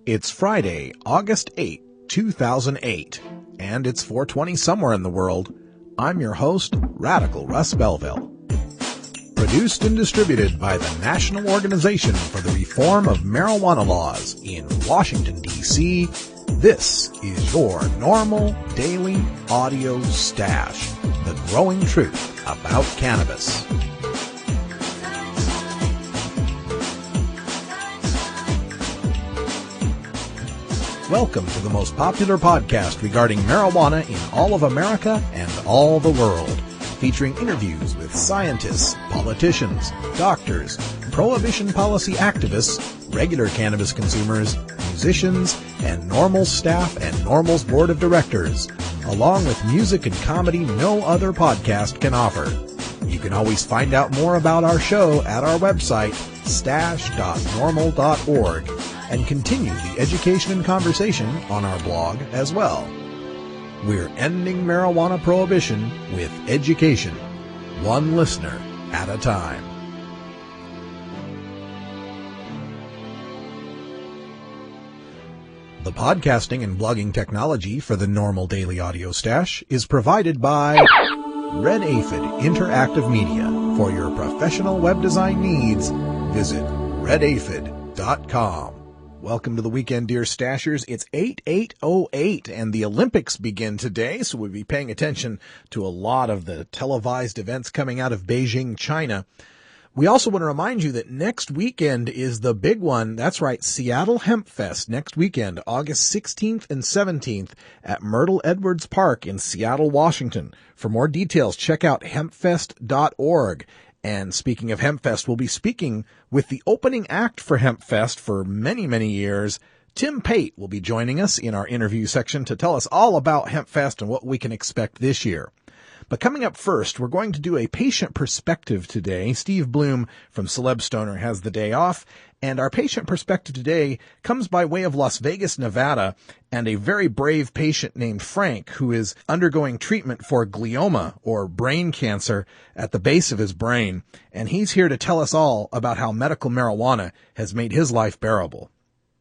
It's Friday, August 8, 2008, and it's 4:20 somewhere in the world. I'm your host, Radical Russ Belville. Produced and distributed by the National Organization for the Reform of Marijuana Laws in Washington, D.C., this is your NORML Daily Audio Stash, the growing truth about cannabis. Welcome to the most popular podcast regarding marijuana in all of America and all the world, featuring interviews with scientists, politicians, doctors, prohibition policy activists, regular cannabis consumers, musicians, and NORML staff and NORML's board of directors, along with music and comedy no other podcast can offer. You can always find out more about our show at our website, stash.norml.org, and continue the education and conversation on our blog as well. We're ending marijuana prohibition with education, one listener at a time. The podcasting and blogging technology for the NORML Daily Audio Stash is provided by Red Aphid Interactive Media. For your professional web design needs, visit redaphid.com. Welcome to the weekend, dear Stashers. It's 8/8/08, and the Olympics begin today, so we'll be paying attention to a lot of the televised events coming out of Beijing, China. We also want to remind you that next weekend is the big one. That's right, Seattle Hemp Fest next weekend, August 16th and 17th at Myrtle Edwards Park in Seattle, Washington. For more details, check out hempfest.org. And speaking of HempFest, we'll be speaking with the opening act for HempFest for many, many years. Tim Pate will be joining us in our interview section to tell us all about HempFest and what we can expect this year. But coming up first, we're going to do a patient perspective today. Steve Bloom from Celeb Stoner has the day off, and our patient perspective today comes by way of Las Vegas, Nevada, and a very brave patient named Frank who is undergoing treatment for glioma, or brain cancer, at the base of his brain. And he's here to tell us all about how medical marijuana has made his life bearable.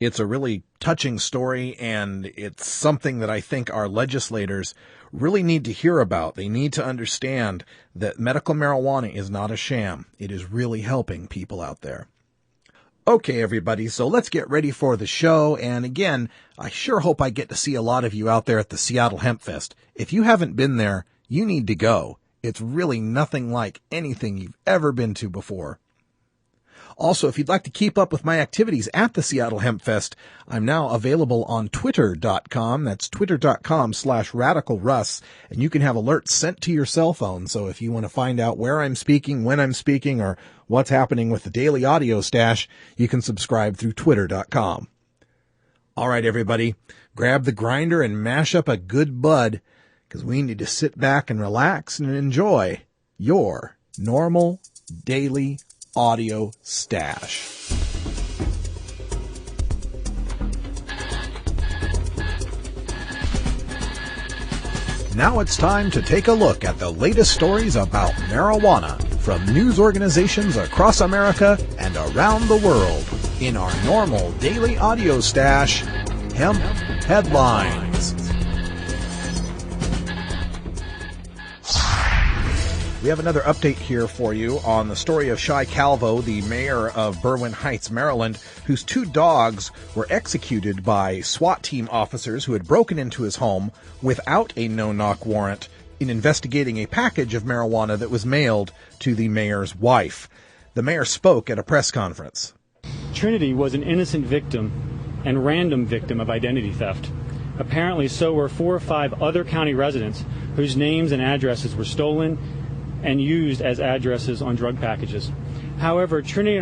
It's a really touching story, and it's something that I think our legislators really need to hear about. They need to understand that medical marijuana is not a sham. It is really helping people out there. Okay, everybody, so let's get ready for the show. And again, I sure hope I get to see a lot of you out there at the Seattle Hemp Fest. If you haven't been there, you need to go. It's really nothing like anything you've ever been to before. Also, if you'd like to keep up with my activities at the Seattle Hemp Fest, I'm now available on twitter.com. That's twitter.com/radicalruss. And you can have alerts sent to your cell phone. So if you want to find out where I'm speaking, when I'm speaking, or what's happening with the Daily Audio Stash, you can subscribe through twitter.com. All right, everybody, grab the grinder and mash up a good bud, because we need to sit back and relax and enjoy your NORML Daily Audio Stash. Now it's time to take a look at the latest stories about marijuana from news organizations across America and around the world in our NORML Daily Audio Stash, Hemp Headlines. We have another update here for you on the story of Shai Calvo, the mayor of Berwyn Heights, Maryland, whose two dogs were executed by SWAT team officers who had broken into his home without a no-knock warrant in investigating a package of marijuana that was mailed to the mayor's wife. The mayor spoke at a press conference. Trinity was an innocent victim and random victim of identity theft. Apparently, so were 4 or 5 other county residents whose names and addresses were stolen and used as addresses on drug packages. However, Trinity and